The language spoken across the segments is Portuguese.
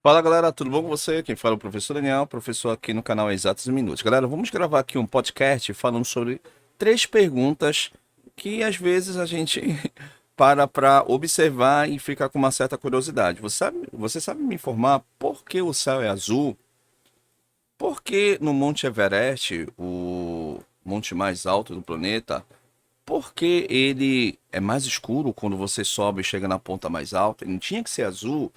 Fala galera, tudo bom com você? Quem fala é o professor Daniel, professor aqui no canal Exatos Minutos. Galera, vamos gravar aqui um podcast falando sobre três perguntas que às vezes a gente para observar e fica com uma certa curiosidade. Você sabe me informar por que o céu é azul? Por que no Monte Everest, o monte mais alto do planeta, por que ele é mais escuro quando você sobe e chega na ponta mais alta? Ele não tinha que ser azul?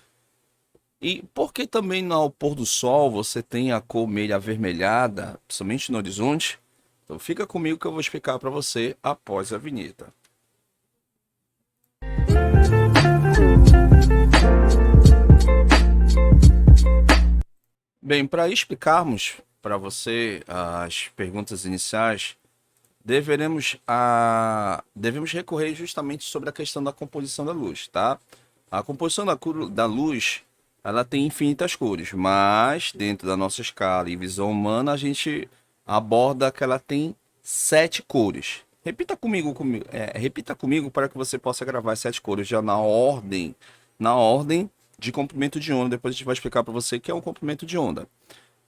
E por que também no pôr do sol você tem a cor meio avermelhada, principalmente no horizonte? Então fica comigo que eu vou explicar para você após a vinheta. Bem, para explicarmos para você as perguntas iniciais, devemos recorrer justamente sobre a questão da composição da luz, tá? A composição da luz, ela tem infinitas cores, mas dentro da nossa escala e visão humana, a gente aborda que ela tem sete cores. Repita comigo para que você possa gravar as sete cores já na ordem de comprimento de onda. Depois a gente vai explicar para você o que é um comprimento de onda.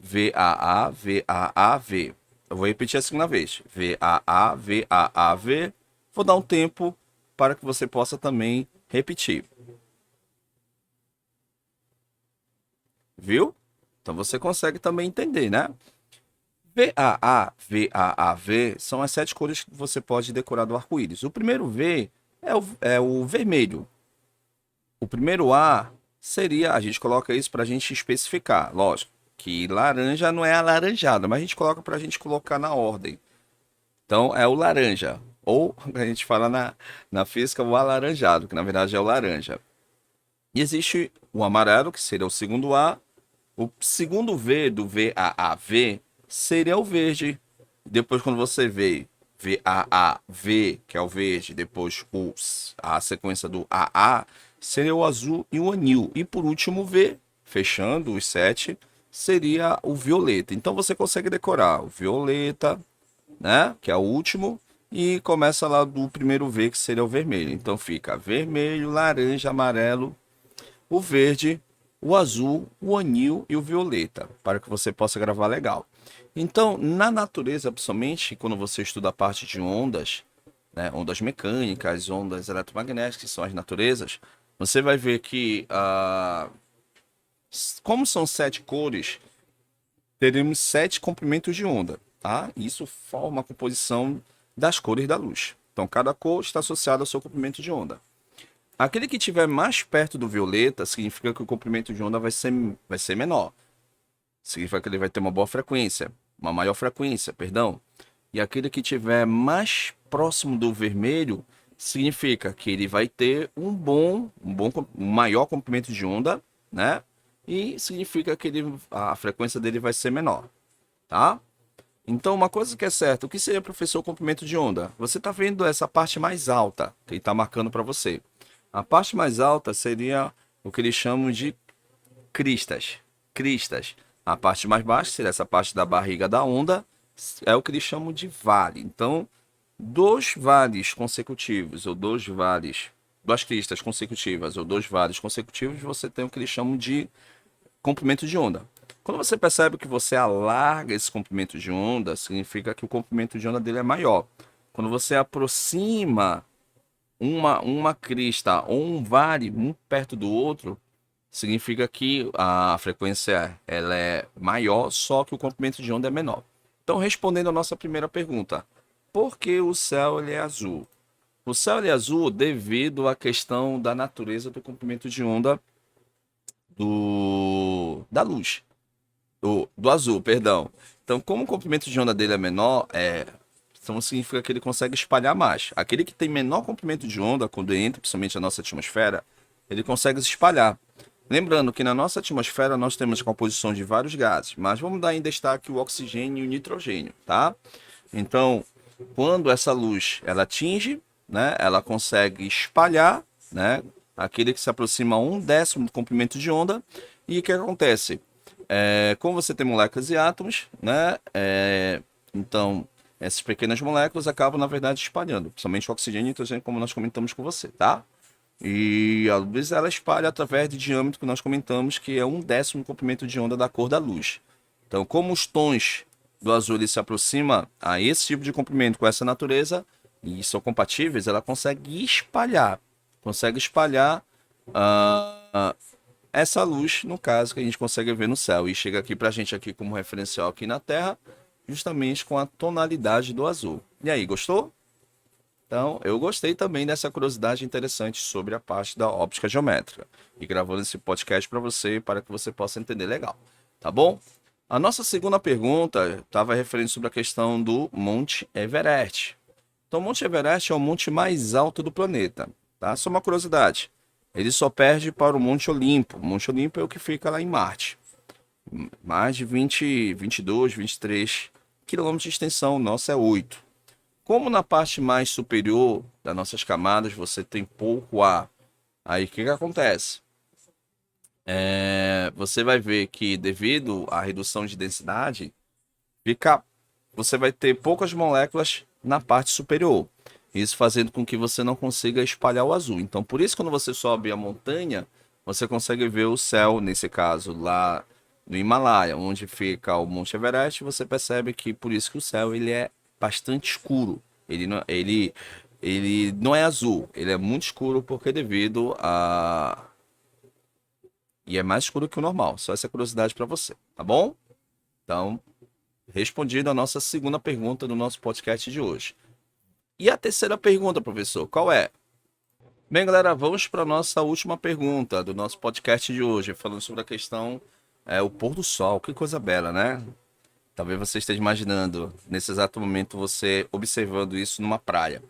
VAA, VAA, V. Eu vou repetir a segunda vez. VAA, VAA, V. Vou dar um tempo para que você possa também repetir. Viu? Então você consegue também entender, né? VAA, VAA, V são as sete cores que você pode decorar do arco-íris. O primeiro V é o vermelho. O primeiro A seria, a gente coloca isso para a gente especificar. Lógico que laranja não é alaranjada, mas a gente coloca para a gente colocar na ordem. Então é o laranja. Ou a gente fala na física o alaranjado, que na verdade é o laranja. E existe o amarelo, que seria o segundo A. O segundo V do VAAV seria o verde. Depois, quando você vê VAAV, que é o verde, depois a sequência do AA, seria o azul e o anil. E por último, V, fechando os sete, seria o violeta. Então você consegue decorar o violeta, né? Que é o último. E começa lá do primeiro V, que seria o vermelho. Então fica vermelho, laranja, amarelo, o verde, o azul, o anil e o violeta, para que você possa gravar legal. Então, na natureza, principalmente quando você estuda a parte de ondas, né, ondas mecânicas, ondas eletromagnéticas, que são as naturezas, você vai ver que, como são sete cores, teremos sete comprimentos de onda, tá? Isso forma a composição das cores da luz. Então, cada cor está associada ao seu comprimento de onda. Aquele que estiver mais perto do violeta significa que o comprimento de onda vai ser menor. Significa que ele vai ter uma boa frequência, uma maior frequência, perdão. E aquele que estiver mais próximo do vermelho significa que ele vai ter um maior comprimento de onda, né? E significa que a frequência dele vai ser menor, tá? Então, uma coisa que é certa, o que seria, professor, comprimento de onda? Você está vendo essa parte mais alta, que ele está marcando para você. A parte mais alta seria o que eles chamam de cristas. Cristas. A parte mais baixa seria essa parte da barriga da onda, é o que eles chamam de vale. Então, dois vales consecutivos, ou duas cristas consecutivas, ou dois vales consecutivos, você tem o que eles chamam de comprimento de onda. Quando você percebe que você alarga esse comprimento de onda, significa que o comprimento de onda dele é maior. Quando você aproxima uma crista ou um vale um perto do outro, significa que a frequência ela é maior, só que o comprimento de onda é menor. Então, respondendo a nossa primeira pergunta, por que o céu ele é azul? O céu ele é azul devido à questão da natureza do comprimento de onda da luz, do azul, perdão. Então, como o comprimento de onda dele é menor, então significa que ele consegue espalhar mais. Aquele que tem menor comprimento de onda, quando entra principalmente na nossa atmosfera, ele consegue se espalhar. Lembrando que na nossa atmosfera nós temos a composição de vários gases, mas vamos dar em destaque o oxigênio e o nitrogênio, tá? Então, quando essa luz ela atinge, né, ela consegue espalhar, né, aquele que se aproxima a um décimo do comprimento de onda. E o que acontece? Como você tem moléculas e átomos, né, então essas pequenas moléculas acabam, na verdade, espalhando, principalmente o oxigênio e o nitrogênio, como nós comentamos com você, tá? E a luz ela espalha através de diâmetro que nós comentamos que é 1/10 comprimento de onda da cor da luz. Então, como os tons do azul ele se aproxima a esse tipo de comprimento com essa natureza e são compatíveis, ela consegue espalhar essa luz, no caso, que a gente consegue ver no céu. E chega aqui pra gente aqui como referencial aqui na Terra, justamente com a tonalidade do azul. E aí, gostou? Então, eu gostei também dessa curiosidade interessante sobre a parte da óptica geométrica. E gravando esse podcast para você, para que você possa entender legal. Tá bom? A nossa segunda pergunta estava referente sobre a questão do Monte Everest. Então, o Monte Everest é o monte mais alto do planeta. Tá? Só uma curiosidade. Ele só perde para o Monte Olimpo. O Monte Olimpo é o que fica lá em Marte. Mais de 20, 22, 23 quilômetros de extensão. O nosso é 8. Como na parte mais superior das nossas camadas você tem pouco ar, aí o que que acontece? Você vai ver que devido à redução de densidade, você vai ter poucas moléculas na parte superior. Isso fazendo com que você não consiga espalhar o azul. Então, por isso, quando você sobe a montanha, você consegue ver o céu, nesse caso, lá no Himalaia, onde fica o Monte Everest, você percebe que por isso que o céu ele é bastante escuro. Ele não é azul, ele é muito escuro porque devido a... E é mais escuro que o normal. Só essa curiosidade para você, tá bom? Então, respondido a nossa segunda pergunta do nosso podcast de hoje. E a terceira pergunta, professor, qual é? Bem, galera, vamos para a nossa última pergunta do nosso podcast de hoje, falando sobre a questão o pôr do sol. Que coisa bela, né? Talvez você esteja imaginando, nesse exato momento, você observando isso numa praia.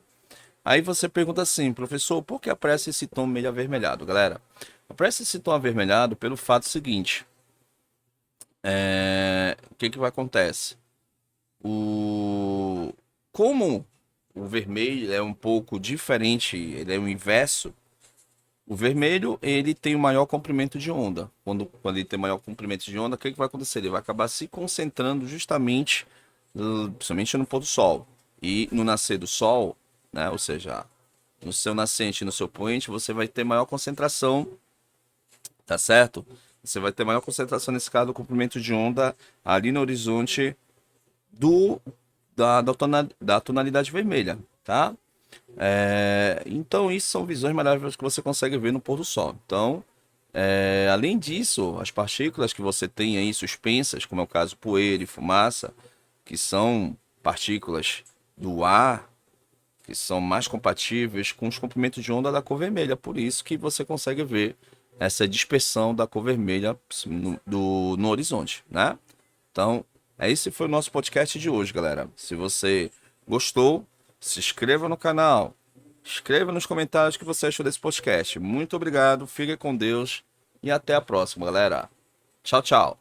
Aí você pergunta assim, professor, por que aparece esse tom meio avermelhado? Galera, aparece esse tom avermelhado pelo fato seguinte. O que que vai acontecer? Como o vermelho é um pouco diferente, ele é o inverso. O vermelho, ele tem o maior comprimento de onda. Quando ele tem maior comprimento de onda, o que que vai acontecer? Ele vai acabar se concentrando justamente, principalmente no pôr do sol. E no nascer do sol, né? Ou seja, no seu nascente e no seu poente, você vai ter maior concentração, tá certo? Você vai ter maior concentração, nesse caso, do comprimento de onda ali no horizonte da tonalidade vermelha, tá? Então, isso são visões maravilhosas que você consegue ver no pôr do sol. Então, além disso, as partículas que você tem aí suspensas, como é o caso poeira e fumaça, que são partículas do ar, que são mais compatíveis com os comprimentos de onda da cor vermelha. Por isso que você consegue ver essa dispersão da cor vermelha no horizonte, né? Então, esse foi o nosso podcast de hoje, galera. Se você gostou, se inscreva no canal. Escreva nos comentários o que você achou desse podcast. Muito obrigado, fique com Deus e até a próxima, galera. Tchau, tchau.